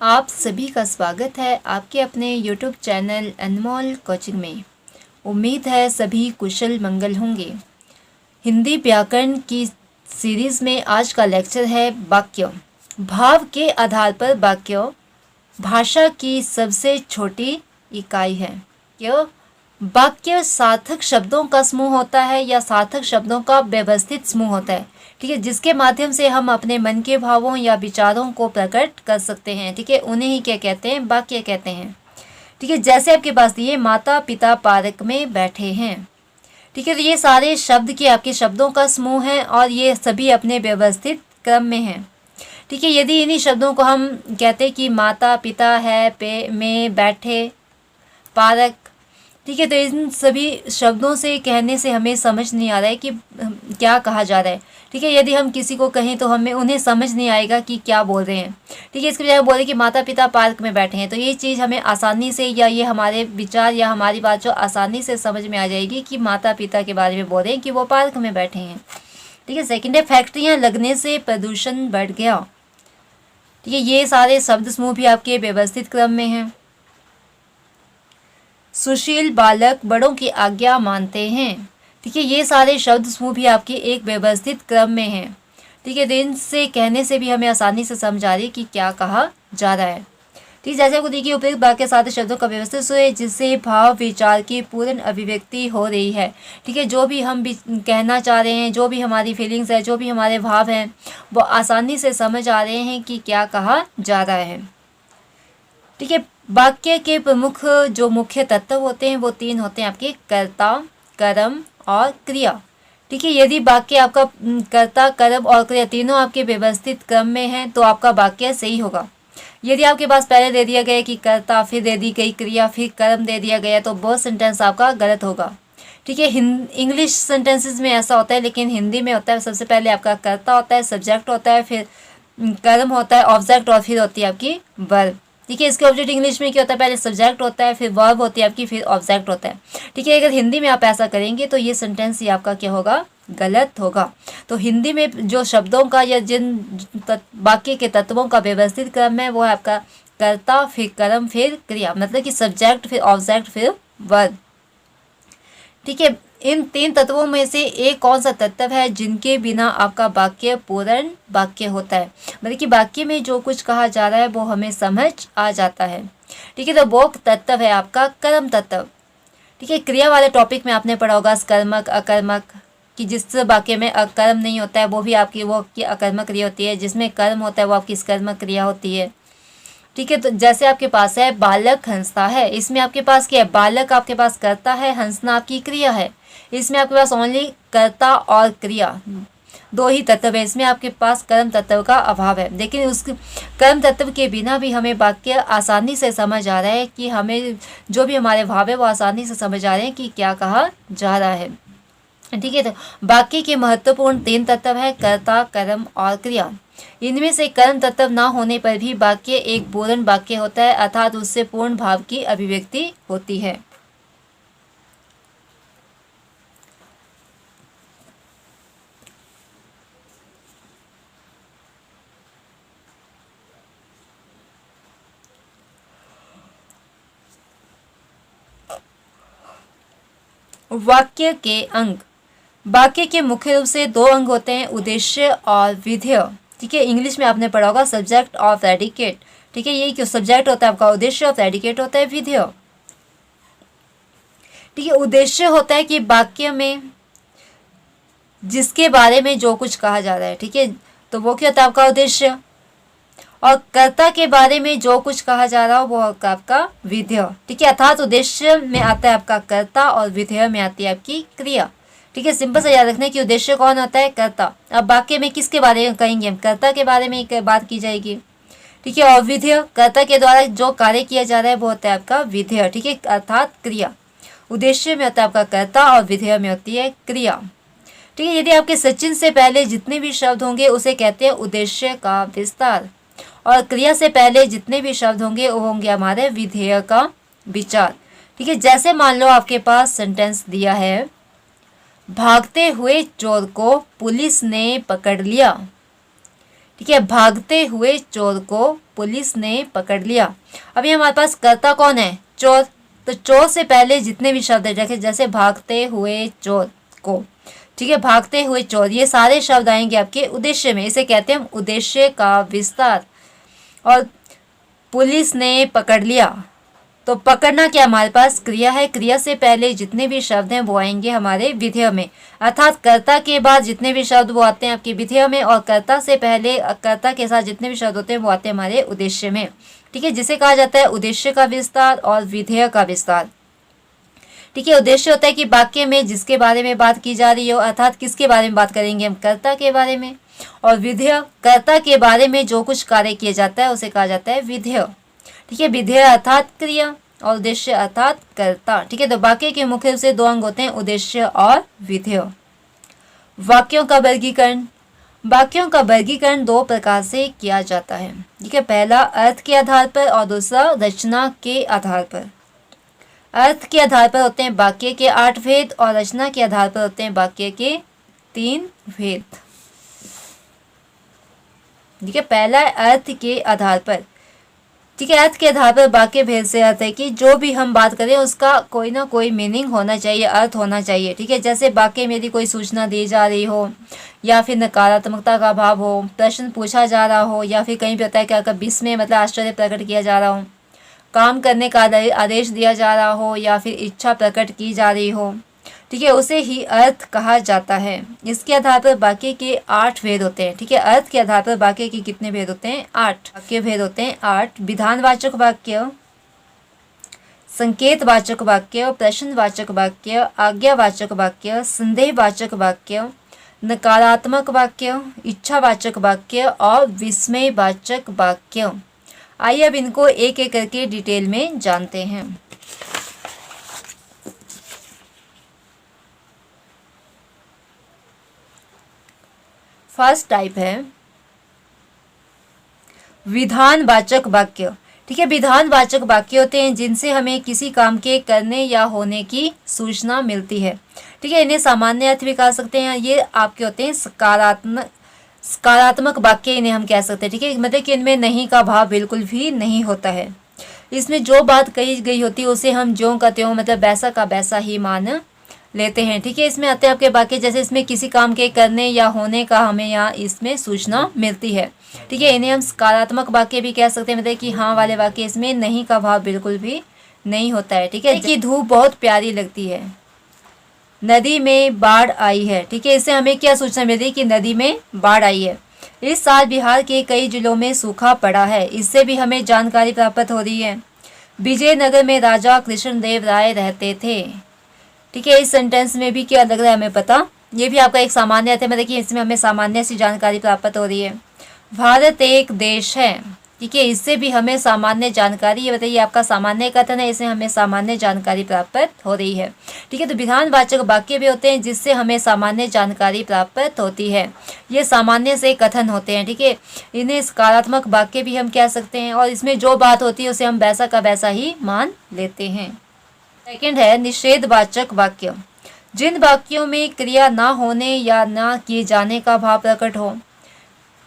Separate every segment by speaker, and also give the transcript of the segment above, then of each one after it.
Speaker 1: आप सभी का स्वागत है आपके अपने यूट्यूब चैनल अनमोल कोचिंग में। उम्मीद है सभी कुशल मंगल होंगे। हिंदी व्याकरण की सीरीज़ में आज का लेक्चर है वाक्य। भाव के आधार पर वाक्य भाषा की सबसे छोटी इकाई है। क्यों? वाक्य सार्थक शब्दों का समूह होता है या सार्थक शब्दों का व्यवस्थित समूह होता है, ठीक है, जिसके माध्यम से हम अपने मन के भावों या विचारों को प्रकट कर सकते हैं, ठीक है। उन्हें ही क्या कहते हैं? वाक्य कहते हैं, ठीक है। जैसे आपके पास दिए माता पिता पार्क में बैठे हैं, ठीक है, तो ये सारे शब्द के आपके शब्दों का समूह है और ये सभी अपने व्यवस्थित क्रम में हैं, ठीक है। यदि इन्हीं शब्दों को हम कहते हैं कि माता पिता है पे में बैठे पार्क, ठीक है, तो इन सभी शब्दों से कहने से हमें समझ नहीं आ रहा है कि क्या कहा जा रहा है, ठीक है। यदि हम किसी को कहें तो हमें उन्हें समझ नहीं आएगा कि क्या बोल रहे हैं, ठीक है। इसके बजाय बोले कि माता पिता पार्क में बैठे हैं, तो ये चीज़ हमें आसानी से या ये हमारे विचार या हमारी बात जो आसानी से समझ में आ जाएगी कि माता पिता के बारे में बोल रहे हैं कि वो पार्क में बैठे हैं, ठीक है। सेकेंड है फैक्ट्रियाँ लगने से प्रदूषण बढ़ गया, ठीक है। ये सारे शब्द समूह भी आपके व्यवस्थित क्रम में हैं। सुशील बालक बड़ों की आज्ञा मानते हैं, ठीक है। ये सारे शब्द समूह भी आपके एक व्यवस्थित क्रम में हैं, ठीक है। तो इनसे कहने से भी हमें आसानी से समझ आ रही है कि क्या कहा जा रहा है, ठीक। जैसे आपको देखिए उपयुक्त वाक्य सारे शब्दों का व्यवस्थित समूह है जिससे भाव विचार की पूर्ण अभिव्यक्ति हो रही है, ठीक है। जो भी हम भी कहना चाह रहे हैं, जो भी हमारी फीलिंग्स है, जो भी हमारे भाव हैं, वो आसानी से समझ आ रहे हैं कि क्या कहा जा रहा है, ठीक है। वाक्य के प्रमुख जो मुख्य तत्व होते हैं वो तीन होते हैं आपके कर्ता, कर्म और क्रिया, ठीक है। यदि वाक्य आपका कर्ता, कर्म और क्रिया तीनों आपके व्यवस्थित क्रम में हैं तो आपका वाक्य सही होगा। यदि आपके पास पहले दे दिया गया कि कर्ता, फिर दे दी गई क्रिया, फिर कर्म दे दिया गया, तो वो सेंटेंस आपका गलत होगा, ठीक है। इंग्लिश सेंटेंसेस में ऐसा होता है, लेकिन हिंदी में होता है सबसे पहले आपका कर्ता होता है, सब्जेक्ट होता है, फिर कर्म होता है, ऑब्जेक्ट, और फिर होती है आपकी वर्ब, ठीक है। इसके ऑब्जेक्ट इंग्लिश में क्या होता है? पहले सब्जेक्ट होता है, फिर वर्ब होती है आपकी, फिर ऑब्जेक्ट होता है, ठीक है। अगर हिंदी में आप ऐसा करेंगे तो ये सेंटेंस ही आपका क्या होगा? गलत होगा। तो हिंदी में जो शब्दों का या जिन वाक्य के तत्वों का व्यवस्थित क्रम है वो है आपका कर्ता, फिर कर्म, फिर क्रिया, मतलब कि सब्जेक्ट, फिर ऑब्जेक्ट, फिर वर्ब, ठीक है। इन तीन तत्वों में से एक कौन सा तत्व है जिनके बिना आपका वाक्य पूर्ण वाक्य होता है? मतलब कि वाक्य में जो कुछ कहा जा रहा है वो हमें समझ आ जाता है, ठीक है। तो वो तत्व है आपका कर्म तत्व, ठीक है। क्रिया वाले टॉपिक में आपने पढ़ा होगा कर्मक अकर्मक, कि जिस वाक्य में अकर्म नहीं होता है वो भी आपकी वो की अकर्मक क्रिया होती है, जिसमें कर्म होता है वो आपकी स्कर्मक क्रिया होती है, ठीक है। तो जैसे आपके पास है बालक हंसता है, इसमें आपके पास क्या है? बालक आपके पास कर्ता है, हंसना आपकी क्रिया है। इसमें आपके पास ओनली कर्ता और क्रिया दो ही तत्व है, इसमें आपके पास कर्म तत्व का अभाव है। लेकिन उस कर्म तत्व के बिना भी हमें वाक्य आसानी से समझ आ रहा है कि हमें जो भी हमारे भाव है वो आसानी से समझ आ रहे हैं कि क्या कहा जा रहा है, ठीक है। तो वाक्य के महत्वपूर्ण तीन तत्व है कर्ता, कर्म और क्रिया। इनमें से कर्म तत्व ना होने पर भी वाक्य एक पूर्ण वाक्य होता है, अर्थात उससे पूर्ण भाव की अभिव्यक्ति होती है। वाक्य के अंग। वाक्य के मुख्य रूप से दो अंग होते हैं, उद्देश्य और विधेय, ठीक है। इंग्लिश में आपने पढ़ा होगा सब्जेक्ट और प्रेडिकेट, ठीक है। ये क्यों सब्जेक्ट होता है आपका उद्देश्य और प्रेडिकेट होता है विधेय, ठीक है। उद्देश्य होता है कि वाक्य में जिसके बारे में जो कुछ कहा जा रहा है, ठीक है, तो वो क्या होता है आपका उद्देश्य। और कर्ता के बारे में जो कुछ कहा जा रहा हो वो आपका विधेय, ठीक है। अर्थात उद्देश्य में आता है आपका कर्ता और विधेय में आती है आपकी क्रिया, ठीक है। सिंपल से याद रखना कि उद्देश्य कौन होता है? कर्ता। अब वाक्य में किसके बारे में कहेंगे हम? कर्ता के बारे में बात की जाएगी, ठीक है। और विधेय कर्ता के द्वारा जो कार्य किया जा रहा है वो होता है आपका विधेय, ठीक है, अर्थात क्रिया। उद्देश्य में होता है आपका कर्ता और विधेय में होती है क्रिया, ठीक है। यदि आपके सचिन से पहले जितने भी शब्द होंगे उसे कहते हैं उद्देश्य का विस्तार, और क्रिया से पहले जितने भी शब्द होंगे वो होंगे हमारे विधेय का विचार, ठीक है। जैसे मान लो आपके पास सेंटेंस दिया है भागते हुए चोर को पुलिस ने पकड़ लिया, ठीक है। भागते हुए चोर को पुलिस ने पकड़ लिया। अभी हमारे पास कर्ता कौन है? चोर। तो चोर से पहले जितने भी शब्द है, जैसे भागते हुए चोर को, ठीक है, भागते हुए चोर, ये सारे शब्द आएंगे आपके उद्देश्य में। इसे कहते हैं हम उद्देश्य का विस्तार। और पुलिस ने पकड़ लिया, तो पकड़ना क्या हमारे पास क्रिया है। क्रिया से पहले जितने भी शब्द हैं वो आएंगे हमारे विधेय में, अर्थात कर्ता के बाद जितने भी शब्द वो आते हैं आपके विधेय में, और कर्ता से पहले कर्ता के साथ जितने भी शब्द होते हैं वो आते हैं हमारे उद्देश्य में, ठीक है, जिसे कहा जाता है उद्देश्य का विस्तार और विधेय का विस्तार। ठीक है, उद्देश्य होता है कि वाक्य में जिसके बारे में बात की जा रही हो, अर्थात किसके बारे में बात करेंगे हम, कर्ता के बारे में। और विधेय, कर्ता के बारे में जो कुछ कार्य किया जाता है उसे कहा जाता है विधेय। ठीक है, विधेय अर्थात क्रिया और उद्देश्य अर्थात कर्ता। ठीक है, तो वाक्य के मुख्य रूप से दो अंग होते हैं, उद्देश्य और विधेय। वाक्यों का वर्गीकरण, वाक्यों का वर्गीकरण दो प्रकार से किया जाता है। ठीक है, पहला अर्थ के आधार पर और दूसरा रचना के आधार पर। अर्थ के आधार पर होते हैं वाक्य के 8 भेद और रचना के आधार पर होते हैं वाक्य के 3 भेद। ठीक है, पहला अर्थ के आधार पर। ठीक है, अर्थ के आधार पर वाक्य भेद से अर्थ है कि जो भी हम बात करें उसका कोई ना कोई मीनिंग होना चाहिए, अर्थ होना चाहिए। ठीक है, जैसे वाक्य में यदि कोई सूचना दी जा रही हो, या फिर नकारात्मकता का भाव हो, प्रश्न पूछा जा रहा हो, या फिर कहीं भी होता है क्या विस्मय मतलब आश्चर्य प्रकट किया जा रहा हो, काम करने का आदेश दिया जा रहा हो, या फिर इच्छा प्रकट की जा रही हो, ठीक है, उसे ही अर्थ कहा जाता है। इसके आधार पर वाक्य के 8 भेद होते हैं। ठीक है, अर्थ के आधार पर वाक्य के कितने भेद होते हैं? 8 वाक्य भेद होते हैं, 8। विधानवाचक वाक्य, संकेतवाचक वाक्य, प्रश्नवाचक वाक्य, आज्ञावाचक वाक्य, संदेहवाचक वाक्य, नकारात्मक वाक्य, इच्छावाचक वाक्य और विस्मयवाचक वाक्य। आइए अब इनको एक एक करके डिटेल में जानते हैं। फर्स्ट टाइप है विधानवाचक वाक्य। ठीक है, विधानवाचक वाक्य होते हैं जिनसे हमें किसी काम के करने या होने की सूचना मिलती है। ठीक है, इन्हें सामान्य अर्थ भी कह सकते हैं। ये आपके होते हैं सकारात्मक वाक्य इन्हें हम कह सकते हैं। ठीक है, मतलब कि इनमें नहीं का भाव बिल्कुल भी नहीं होता है। इसमें जो बात कही गई होती है उसे हम ज्यों का त्यों मतलब वैसा का वैसा ही मान लेते हैं। ठीक है, इसमें आते हैं आपके वाक्य जैसे इसमें किसी काम के करने या होने का हमें यहाँ इसमें सूचना मिलती है। ठीक है, इन्हें हम सकारात्मक वाक्य भी कह सकते हैं, मतलब कि हाँ वाले वाक्य, इसमें नहीं का भाव बिल्कुल भी नहीं होता है। ठीक है, कि धूप बहुत प्यारी लगती है, नदी में बाढ़ आई है। ठीक है, इससे हमें क्या सूचना मिल रही है कि नदी में बाढ़ आई है। इस साल बिहार के कई जिलों में सूखा पड़ा है, इससे भी हमें जानकारी प्राप्त हो रही है। विजयनगर में राजा कृष्णदेव राय रहते थे। ठीक है, इस सेंटेंस में भी क्या लग रहा है हमें पता, ये भी आपका एक सामान्य अर्थ है, मतलब कि इसमें हमें सामान्य सी जानकारी प्राप्त हो रही है। भारत एक देश है। ठीक है, इससे भी हमें सामान्य जानकारी, ये बताइए आपका सामान्य कथन है, इससे हमें सामान्य जानकारी प्राप्त हो रही है। ठीक है, तो विधानवाचक वाक्य भी होते हैं जिससे हमें सामान्य जानकारी प्राप्त होती है। ये सामान्य से कथन होते हैं। ठीक है, इन्हें सकारात्मक वाक्य भी हम कह सकते हैं, और इसमें जो बात होती है उसे हम वैसा का वैसा ही मान लेते हैं। सेकंड है निषेधवाचक वाक्य, जिन वाक्यों में क्रिया ना होने या ना किए जाने का भाव प्रकट हो।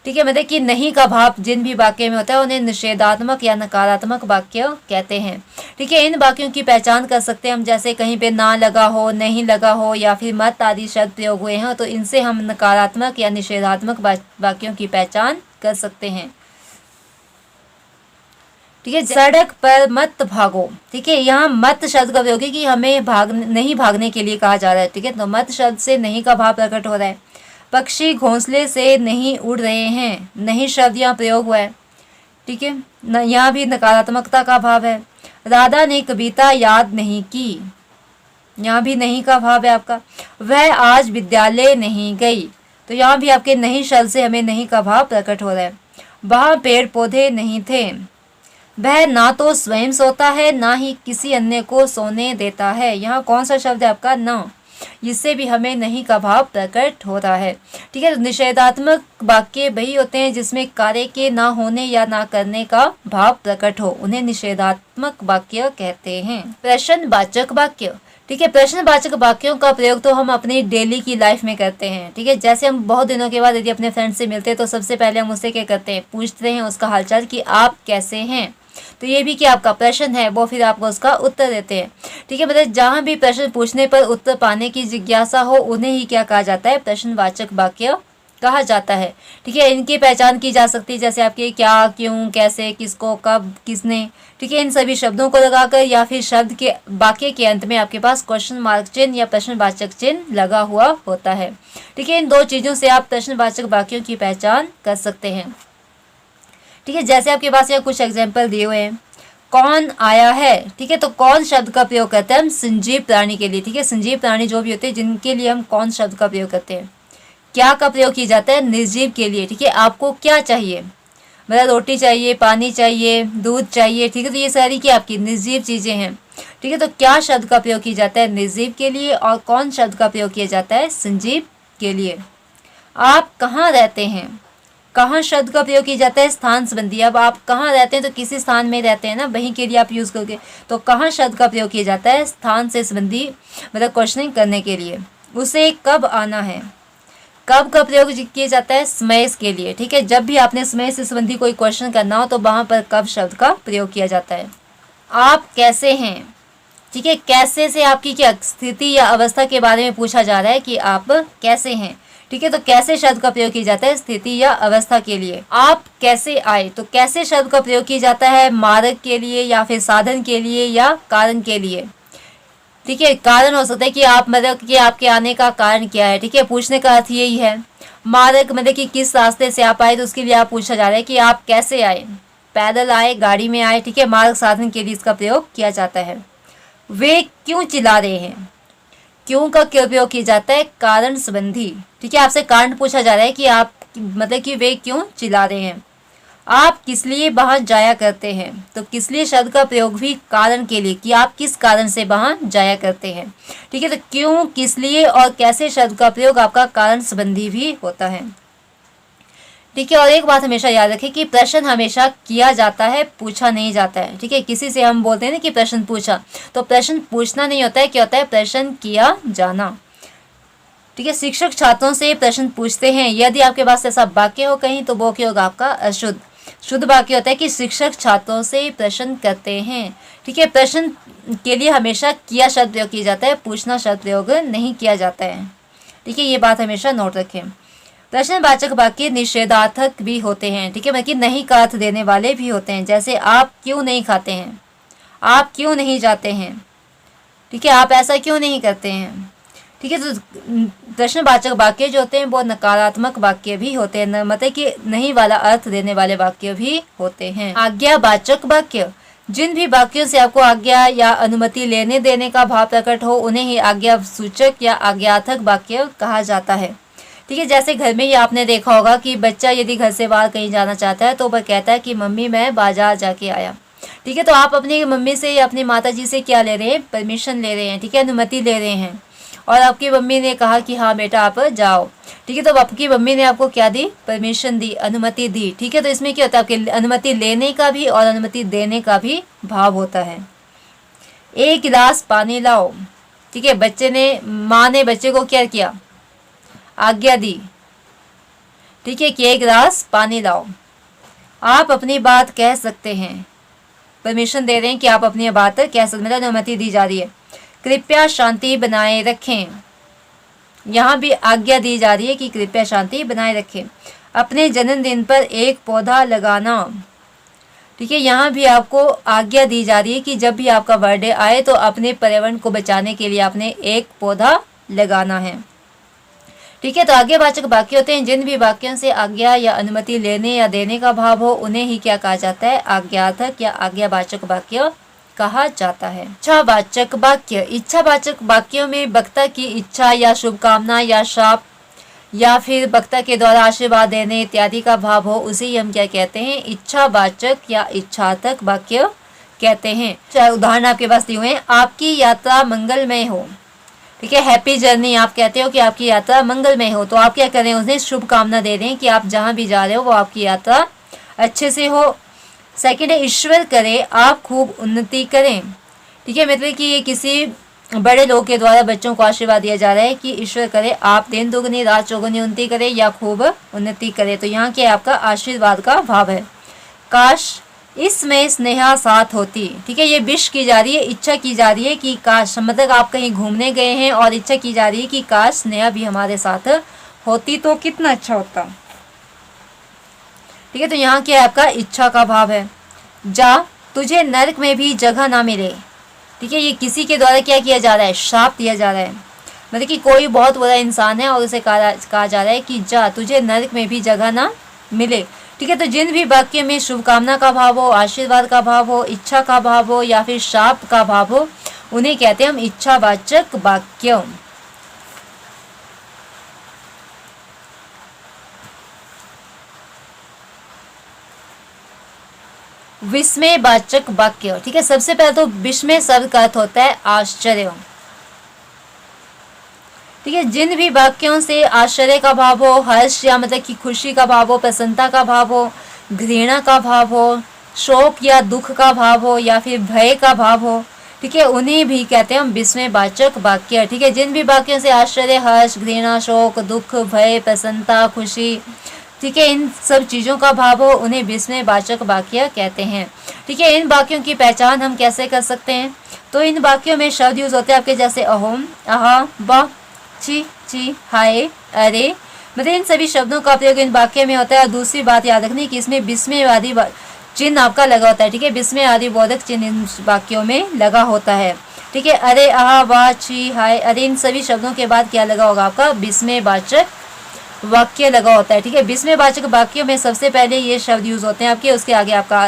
Speaker 1: ठीक है, मतलब कि नहीं का भाव जिन भी वाक्य में होता है उन्हें निषेधात्मक या नकारात्मक वाक्य कहते हैं। ठीक है, इन वाक्यों की पहचान कर सकते हैं हम, जैसे कहीं पे ना लगा हो, नहीं लगा हो, या फिर मत आदि शब्द प्रयोग हुए हैं, तो इनसे हम नकारात्मक या निषेधात्मक वाक्यों की पहचान कर सकते हैं। ठीक है, सड़क पर मत भागो। ठीक है, यहाँ मत शब्द का प्रयोग है कि हमें नहीं भागने के लिए कहा जा रहा है। ठीक है, तो मत शब्द से नहीं का भाव प्रकट हो रहा है। पक्षी घोंसले से नहीं उड़ रहे हैं, नहीं शब्द यहाँ प्रयोग हुआ है। ठीक है, यहाँ भी नकारात्मकता का भाव है। राधा ने कविता याद नहीं की, यहाँ भी नहीं का भाव है आपका। वह आज विद्यालय नहीं गई, तो यहाँ भी आपके नहीं शब्द से हमें नहीं का भाव प्रकट हो रहा है। वहाँ पेड़ पौधे नहीं थे। वह ना तो स्वयं सोता है ना ही किसी अन्य को सोने देता है, यहाँ कौन सा शब्द है आपका? ना, जिससे भी हमें नहीं का भाव प्रकट हो रहा है। ठीक है, तो निषेधात्मक वाक्य वही होते हैं जिसमें कार्य के ना होने या ना करने का भाव प्रकट हो, उन्हें निषेधात्मक वाक्य कहते हैं। प्रश्नवाचक वाक्य, ठीक है। प्रश्नवाचक वाक्यों का प्रयोग तो हम अपनी डेली की लाइफ में करते हैं। ठीक है, जैसे हम बहुत दिनों के बाद यदि अपने फ्रेंड से मिलते हैं तो सबसे पहले हम उससे क्या करते हैं, पूछते हैं उसका हालचाल कि आप कैसे हैं। तो ये भी कि आपका प्रश्न है, वो फिर आपको उसका उत्तर देते हैं। ठीक है, मतलब जहाँ भी प्रश्न पूछने पर उत्तर पाने की जिज्ञासा हो उन्हें ही क्या कहा जाता है, प्रश्नवाचक वाक्य कहा जाता है। ठीक है, इनकी पहचान की जा सकती है जैसे आपके क्या, क्यों, कैसे, किसको, कब, किसने। ठीक है, इन सभी शब्दों को लगाकर या फिर शब्द के वाक्य के अंत में आपके पास क्वेश्चन मार्क चिन्ह या प्रश्नवाचक चिन्ह लगा हुआ होता है। ठीक है, इन दो चीज़ों से आप प्रश्नवाचक वाक्यों की पहचान कर सकते हैं। ठीक है, जैसे आपके पास यहाँ कुछ एग्जाम्पल दिए हुए हैं। कौन आया है। ठीक है, तो कौन शब्द का प्रयोग करते हैं हम संजीव प्राणी के लिए। ठीक है, संजीव प्राणी जो भी होते हैं जिनके लिए हम कौन शब्द का प्रयोग करते हैं। क्या का प्रयोग किया जाता है, निर्जीव के लिए। ठीक है, आपको क्या चाहिए, मतलब रोटी चाहिए, पानी चाहिए, दूध चाहिए। ठीक है, तो ये सारी की आपकी निर्जीव चीज़ें हैं। ठीक है, तो क्या शब्द का प्रयोग किया जाता है, निर्जीव के लिए, और कौन शब्द का प्रयोग किया जाता है, संजीव के लिए। आप कहाँ रहते हैं। कहाँ शब्द का प्रयोग किया जाता है, स्थान संबंधी। अब आप कहाँ रहते हैं तो किसी स्थान में रहते हैं ना, वहीं के लिए आप यूज़ करोगे। तो कहाँ शब्द का प्रयोग किया जाता है स्थान से संबंधी, मतलब क्वेश्चनिंग करने के लिए। उसे कब आना है। कब का प्रयोग किया जाता है, समय के लिए। ठीक है, जब भी आपने समय से संबंधी कोई क्वेश्चन करना हो तो वहाँ पर कब शब्द का प्रयोग किया जाता है। आप कैसे हैं। ठीक है, कैसे से आपकी क्या स्थिति या अवस्था के बारे में पूछा जा रहा है कि आप कैसे हैं। ठीक है, तो कैसे शब्द का प्रयोग किया जाता है स्थिति या अवस्था के लिए। आप कैसे आए, तो कैसे शब्द का प्रयोग किया जाता है मार्ग के लिए या फिर साधन के लिए या कारण के लिए। ठीक है, कारण हो सकता है कि आप मतलब कि आपके आने का कारण क्या है। ठीक है, पूछने का अर्थ यही है। मार्ग मतलब कि किस रास्ते से आप आए, तो उसके लिए आप पूछा जा रहा है कि आप कैसे आए, पैदल आए, गाड़ी में आए। ठीक है, मार्ग साधन के लिए इसका प्रयोग किया जाता है। वे क्यों चिल्ला रहे हैं। क्यों का क्यों प्रयोग किया जाता है, कारण संबंधी। ठीक है, आपसे कारण पूछा जा रहा है कि आप मतलब कि वे क्यों चिल्ला रहे हैं। आप किस लिए वहाँ जाया करते हैं, तो किस लिए शब्द का प्रयोग भी कारण के लिए कि आप किस कारण से वहाँ जाया करते हैं। ठीक है, तो क्यों, किस लिए और कैसे शब्द का प्रयोग आपका कारण संबंधी भी होता है। ठीक है, और एक बात हमेशा याद रखें कि प्रश्न हमेशा किया जाता है, पूछा नहीं जाता है। ठीक है, किसी से हम बोलते हैं ना कि प्रश्न पूछा, तो प्रश्न पूछना नहीं होता है, क्या होता है, प्रश्न किया जाना। ठीक है, शिक्षक छात्रों से प्रश्न पूछते हैं। यदि आपके पास ऐसा वाक्य हो कहीं तो वो क्या होगा आपका अशुद्ध। शुद्ध वाक्य होता है कि शिक्षक छात्रों से प्रश्न करते हैं। ठीक है, प्रश्न के लिए हमेशा किया शब्द प्रयोग किया जाता है, पूछना शब्द प्रयोग नहीं किया जाता है। ठीक है, ये बात हमेशा नोट रखें। प्रश्नवाचक वाक्य निषेधार्थक भी होते हैं। ठीक है, मतलब नहीं का अर्थ देने वाले भी होते हैं। जैसे आप क्यों नहीं खाते हैं, आप क्यों नहीं जाते हैं। ठीक है, आप ऐसा क्यों नहीं करते हैं। ठीक है, तो प्रश्नवाचक वाक्य जो होते हैं वो नकारात्मक वाक्य भी होते हैं, मतलब कि नहीं वाला अर्थ देने वाले वाक्य भी होते हैं। आज्ञावाचक वाक्य, जिन भी वाक्यों से आपको आज्ञा या अनुमति लेने देने का भाव प्रकट हो उन्हें ही आज्ञा सूचक या आज्ञार्थक वाक्य कहा जाता है। ठीक है, जैसे घर में ही आपने देखा होगा कि बच्चा यदि घर से बाहर कहीं जाना चाहता है तो वह कहता है कि मम्मी मैं बाजार जाके आया। ठीक है, तो आप अपनी मम्मी से या अपनी माता जी से क्या ले रहे हैं, परमिशन ले रहे हैं। ठीक है, अनुमति ले रहे हैं, और आपकी मम्मी ने कहा कि हाँ बेटा आप जाओ। ठीक है, तो आपकी मम्मी ने आपको क्या दी, परमिशन दी, अनुमति दी। ठीक है, तो इसमें क्या होता है, आपकी अनुमति लेने का भी और अनुमति देने का भी भाव होता है। एक गिलास पानी लाओ। ठीक है, बच्चे ने, माँ ने बच्चे को क्या किया, आज्ञा दी। ठीक है, कि एक गिलास पानी लाओ। आप अपनी बात कह सकते हैं, परमिशन दे रहे हैं कि आप अपनी बात कह सकते, मतलब अनुमति दी जा रही है। कृपया शांति बनाए रखें, यहाँ भी आज्ञा दी जा रही है कि कृपया शांति बनाए रखें। अपने जन्मदिन पर एक पौधा लगाना। ठीक है, यहाँ भी आपको आज्ञा दी जा रही है कि जब भी आपका बर्थडे आए तो अपने पर्यावरण को बचाने के लिए आपने एक पौधा लगाना है। ठीक है, तो आज्ञावाचक वाक्य होते हैं जिन भी वाक्यों से आज्ञा या अनुमति लेने या देने का भाव हो उन्हें ही क्या कहा जाता है, आज्ञार्थक या आज्ञावाचक वाक्य कहा जाता है। इच्छावाचक वाक्य, इच्छावाचक वाक्यों में वक्ता की इच्छा या शुभकामना या शाप या फिर वक्ता के द्वारा आशीर्वाद देने इत्यादि का भाव हो, उसे ही हम क्या कहते हैं, इच्छावाचक या इच्छार्थक वाक्य कहते हैं। चाहे उदाहरण आपके पास दिए हुए हैं, आपकी यात्रा मंगलमय हो। ठीक है, हैप्पी जर्नी आप कहते हो कि आपकी यात्रा मंगलमय हो, तो आप क्या करें, उन्हें शुभकामना दे रहे हैं कि आप जहाँ भी जा रहे हो वो आपकी यात्रा अच्छे से हो। सेकंड है, ईश्वर करे आप खूब उन्नति करें। ठीक है, मतलब कि ये किसी बड़े लोग के द्वारा बच्चों को आशीर्वाद दिया जा रहा है कि ईश्वर करे आप दिन दुगनी रात चौगुनी उन्नति करे या खूब उन्नति करे। तो यहाँ क्या आपका आशीर्वाद का भाव है। काश इसमें स्नेहा साथ होती, ठीक है, ये विश की जा रही है, इच्छा की जा रही है कि काश, मतलब आप कहीं घूमने गए हैं और इच्छा की जा रही है कि काश स्नेहा भी हमारे साथ होती तो कितना अच्छा होता। ठीक है, तो यहाँ क्या है आपका इच्छा का भाव है। जा तुझे नरक में भी जगह ना मिले, ठीक है, ये किसी के द्वारा क्या किया जा रहा है, श्राप दिया जा रहा है। मतलब कि कोई बहुत बुरा इंसान है और उसे कहा जा रहा है कि जा तुझे नरक में भी जगह ना मिले। ठीक है, तो जिन भी वाक्य में शुभकामना का भाव हो, आशीर्वाद का भाव हो, इच्छा का भाव हो या फिर शाप का भाव हो, उन्हें कहते हैं हम इच्छावाचक वाक्य। विस्मयवाचक वाक्य। ठीक है, सबसे पहले तो विस्मय शब्द का अर्थ होता है आश्चर्य। ठीक है, जिन भी वाक्यों से आश्चर्य का भाव हो, हर्ष या मतलब कि खुशी का भाव हो, प्रसन्नता का भाव हो, घृणा का भाव हो, शोक या दुख का भाव हो या फिर भय का भाव हो, ठीक है, उन्हें भी कहते हैं हम विस्मयवाचक वाक्य। ठीक है, जिन भी वाक्यों से आश्चर्य, हर्ष, घृणा, शोक, दुख, भय, प्रसन्नता, खुशी, ठीक है, इन सब चीज़ों का भाव हो, उन्हें विस्मयवाचक वाक्य कहते हैं। ठीक है, इन वाक्यों की पहचान हम कैसे कर सकते हैं? तो इन वाक्यों में शब्द यूज होते हैं आपके जैसे अहोम, आहा, वाह, ची, ची, हाय, अरे, मतलब इन सभी शब्दों का प्रयोग इन वाक्य में होता है। और दूसरी बात याद रखनी कि इसमें विस्मयवादी चिन्ह आपका लगा होता है। ठीक है, विस्मय आदि बोधक चिन्ह इन वाक्यों में लगा होता है। ठीक है, अरे, आहा, वाह, छी, हाय, अरे, इन सभी शब्दों के बाद क्या लगा होगा आपका विस्मयवाचक वाक्य लगा होता है। ठीक है, विस्मयवाचक वाक्यों में सबसे पहले ये शब्द यूज होते हैं आपके, उसके आगे आपका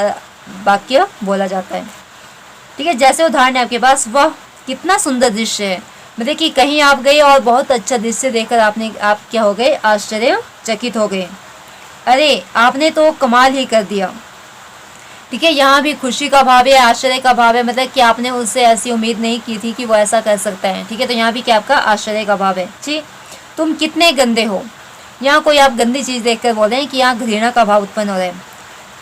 Speaker 1: वाक्य बोला जाता है। ठीक है, जैसे उदाहरण है आपके पास, वह कितना सुंदर दृश्य है, मतलब कि कहीं आप गए और बहुत अच्छा दृश्य देखकर आप क्या हो गए, आश्चर्यचकित हो गए। अरे, आपने तो कमाल ही कर दिया। ठीक है, यहाँ भी खुशी का भाव है, आश्चर्य का भाव है, मतलब कि आपने उससे ऐसी उम्मीद नहीं की थी कि वो ऐसा कर सकता है। ठीक है, तो यहाँ भी क्या आपका आश्चर्य का भाव है। जी, तुम कितने गंदे हो, यहाँ कोई आप गंदी चीज़ देखकर बोल रहे हैं कि यहाँ घृणा का भाव उत्पन्न हो रहा है।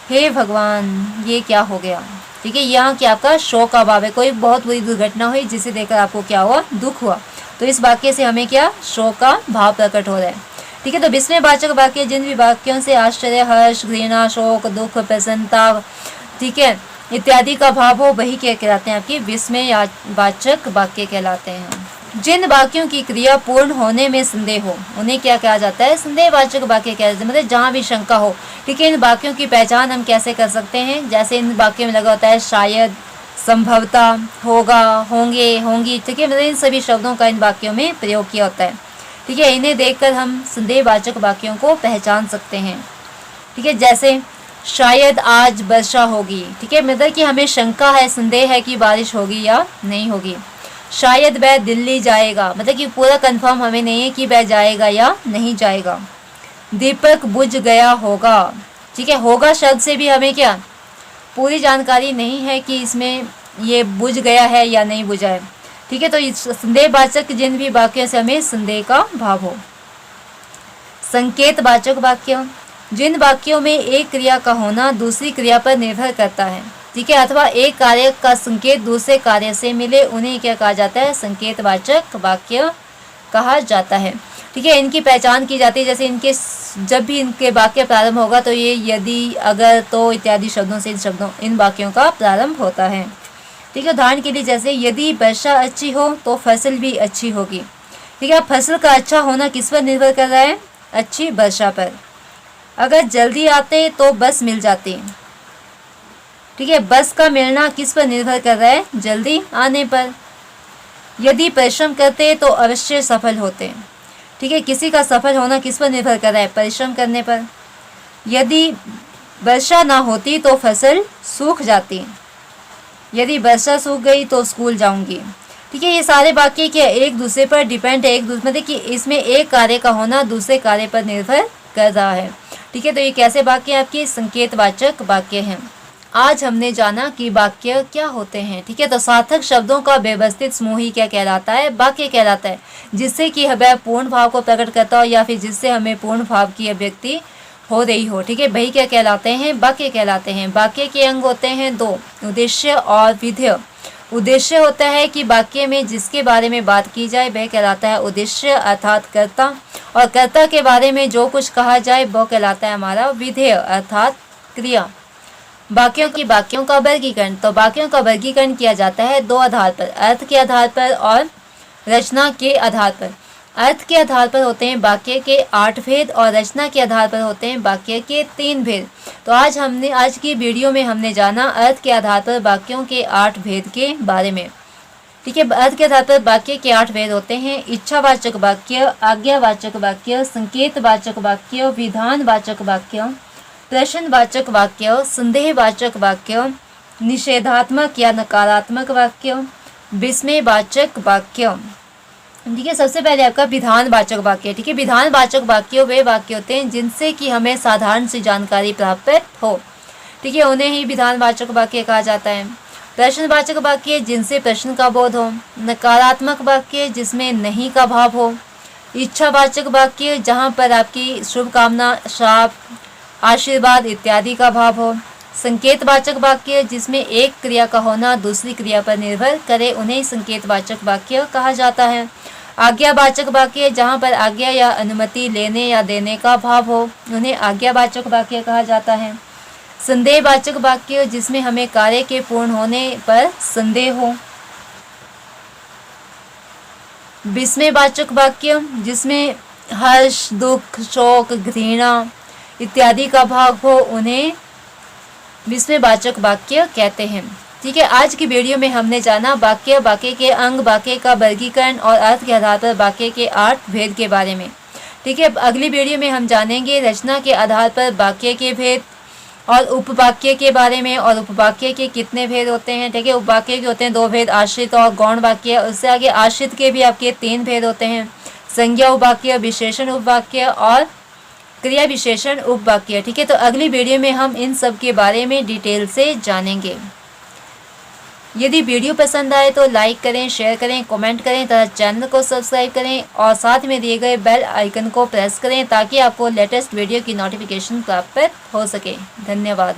Speaker 1: हे भगवान, ये क्या हो गया। ठीक है, यहाँ क्या आपका शोक का भाव है, कोई बहुत बुरी दुर्घटना हुई जिसे देखकर आपको क्या हुआ, दुख हुआ। तो इस वाक्य से हमें क्या शोक का भाव प्रकट हो रहा है। ठीक है, तो विस्मयवाचक वाक्य जिन भी वाक्यों से आश्चर्य, हर्ष, घृणा, शोक, दुख, प्रसन्नता, ठीक है, इत्यादि का भाव हो, वही क्या कहलाते हैं आपकी विस्मयवाचक वाक्य कहलाते हैं। जिन वाक्यों की क्रिया पूर्ण होने में संदेह हो, उन्हें क्या कहा जाता है, संदेहवाचक वाक्य कहते हैं, मतलब जहाँ भी शंका हो। ठीक है, इन वाक्यों की पहचान हम कैसे कर सकते हैं? जैसे इन वाक्यों में लगा होता है शायद, संभवतः, होगा, होंगे, होंगी। ठीक है, मतलब इन सभी शब्दों का इन वाक्यों में प्रयोग किया होता है। ठीक है, इन्हें देखकर हम संदेहवाचक वाक्यों को पहचान सकते हैं। ठीक है, जैसे शायद आज वर्षा होगी। ठीक है, मतलब कि हमें शंका है, संदेह है कि बारिश होगी या नहीं होगी। शायद वह दिल्ली जाएगा, मतलब कि पूरा कंफर्म हमें नहीं है कि वह जाएगा या नहीं जाएगा। दीपक बुझ गया होगा। ठीक है, होगा शब्द से भी हमें क्या पूरी जानकारी नहीं है कि इसमें ये बुझ गया है या नहीं बुझा है। ठीक है, तो संदेहवाचक जिन भी वाक्यों से हमें संदेह का भाव हो। संकेतवाचक वाक्य जिन वाक्यों में एक क्रिया का होना दूसरी क्रिया पर निर्भर करता है। ठीक है, अथवा एक कार्य का संकेत दूसरे कार्य से मिले, उन्हें क्या कहा जाता है, संकेतवाचक वाक्य कहा जाता है। ठीक है, इनकी पहचान की जाती है, जैसे इनके जब भी इनके वाक्य प्रारंभ होगा तो ये यदि, अगर, तो इत्यादि शब्दों से इन वाक्यों का प्रारंभ होता है। ठीक है, उदाहरण के लिए जैसे यदि वर्षा अच्छी हो तो फसल भी अच्छी होगी। ठीक है, फसल का अच्छा होना किस पर निर्भर कर रहा है, अच्छी वर्षा पर। अगर जल्दी आते तो बस मिल जाती। ठीक है, बस का मिलना किस पर निर्भर कर रहा है, जल्दी आने पर। यदि परिश्रम करते तो अवश्य सफल होते। ठीक है, किसी का सफल होना किस पर निर्भर कर रहा है, परिश्रम करने पर। यदि वर्षा ना होती तो फसल सूख जाती। यदि वर्षा सूख गई तो स्कूल जाऊंगी। ठीक है, ये सारे वाक्य क्या एक दूसरे पर डिपेंड है, एक दूसरे मतलब कि इसमें एक कार्य का होना दूसरे कार्य पर निर्भर कर रहा है। ठीक है, तो ये कैसे वाक्य आपके संकेतवाचक वाक्य हैं। आज हमने जाना कि वाक्य क्या होते हैं। ठीक है, तो सार्थक शब्दों का व्यवस्थित समूह ही क्या कहलाता है, वाक्य कहलाता है, जिससे कि वह पूर्ण भाव को प्रकट करता हो या फिर जिससे हमें पूर्ण भाव की अभिव्यक्ति हो रही हो। ठीक है, वही क्या कहलाते हैं, वाक्य कहलाते हैं। वाक्य के अंग होते हैं दो, उद्देश्य और विधेय। उद्देश्य होता है कि वाक्य में जिसके बारे में बात की जाए वह कहलाता है उद्देश्य अर्थात कर्ता, और कर्ता के बारे में जो कुछ कहा जाए वह कहलाता है हमारा विधेय अर्थात क्रिया। वाक्यों का वर्गीकरण, तो वाक्यों का वर्गीकरण किया जाता है दो आधार पर, अर्थ के आधार पर और रचना के आधार पर। अर्थ के आधार पर होते हैं वाक्य के 8 भेद और रचना के आधार पर होते हैं वाक्य के 3 भेद। तो आज की वीडियो में हमने जाना अर्थ के आधार पर वाक्यों के 8 भेद के बारे में। ठीक है, अर्थ के आधार पर वाक्य के 8 भेद होते हैं: इच्छावाचक वाक्य, आज्ञावाचक वाक्य, संकेतवाचक वाक्य, विधानवाचक वाक्य, प्रश्नवाचक वाक्य, संदेहवाचक वाक्य, निषेधात्मक या नकारात्मक वाक्य, विस्मयवाचक वाक्य। ठीक है, सबसे पहले आपका विधानवाचक वाक्य। ठीक है, विधानवाचक वाक्य वे वाक्य होते हैं जिनसे कि हमें साधारण सी जानकारी प्राप्त हो। ठीक है, उन्हें ही विधानवाचक वाक्य कहा जाता है। प्रश्नवाचक वाक्य जिनसे प्रश्न का बोध हो। नकारात्मक वाक्य जिसमें नहीं का भाव हो। इच्छावाचक वाक्य जहाँ पर आपकी शुभकामना, श्राप, आशीर्वाद इत्यादि का भाव हो। संकेतवाचक वाक्य जिसमें एक क्रिया का होना दूसरी क्रिया पर निर्भर करे, उन्हें संकेतवाचक वाक्य कहा जाता है। आज्ञावाचक वाक्य जहाँ पर आज्ञा या अनुमति लेने या देने का भाव हो, उन्हें आज्ञावाचक वाक्य कहा जाता है। संदेहवाचक वाक्य जिसमें हमें कार्य के पूर्ण होने पर संदेह हो। विस्मयवाचक वाक्य जिसमें हर्ष, दुख, शोक, घृणा इत्यादि का भाव हो, उन्हें विस्मयवाचक वाक्य कहते हैं। ठीक है, आज की वीडियो में हमने जाना वाक्य, वाक्य के अंग, वाक्य का वर्गीकरण और अर्थ के आधार पर वाक्य के 8 भेद के बारे में। ठीक है, अगली वीडियो में हम जानेंगे रचना के आधार पर वाक्य के भेद और उपवाक्य के बारे में, और उपवाक्य के कितने भेद होते हैं। ठीक है, उपवाक्य के होते हैं 2 भेद, आश्रित और गौण वाक्य। उससे आगे आश्रित के भी आपके 3 भेद होते हैं, संज्ञा उपवाक्य, विशेषण उपवाक्य और क्रिया विशेषण उपवाक्य। ठीक है, तो अगली वीडियो में हम इन सब के बारे में डिटेल से जानेंगे। यदि वीडियो पसंद आए तो लाइक करें, शेयर करें, कमेंट करें तथा चैनल को सब्सक्राइब करें और साथ में दिए गए बेल आइकन को प्रेस करें ताकि आपको लेटेस्ट वीडियो की नोटिफिकेशन प्राप्त हो सके। धन्यवाद।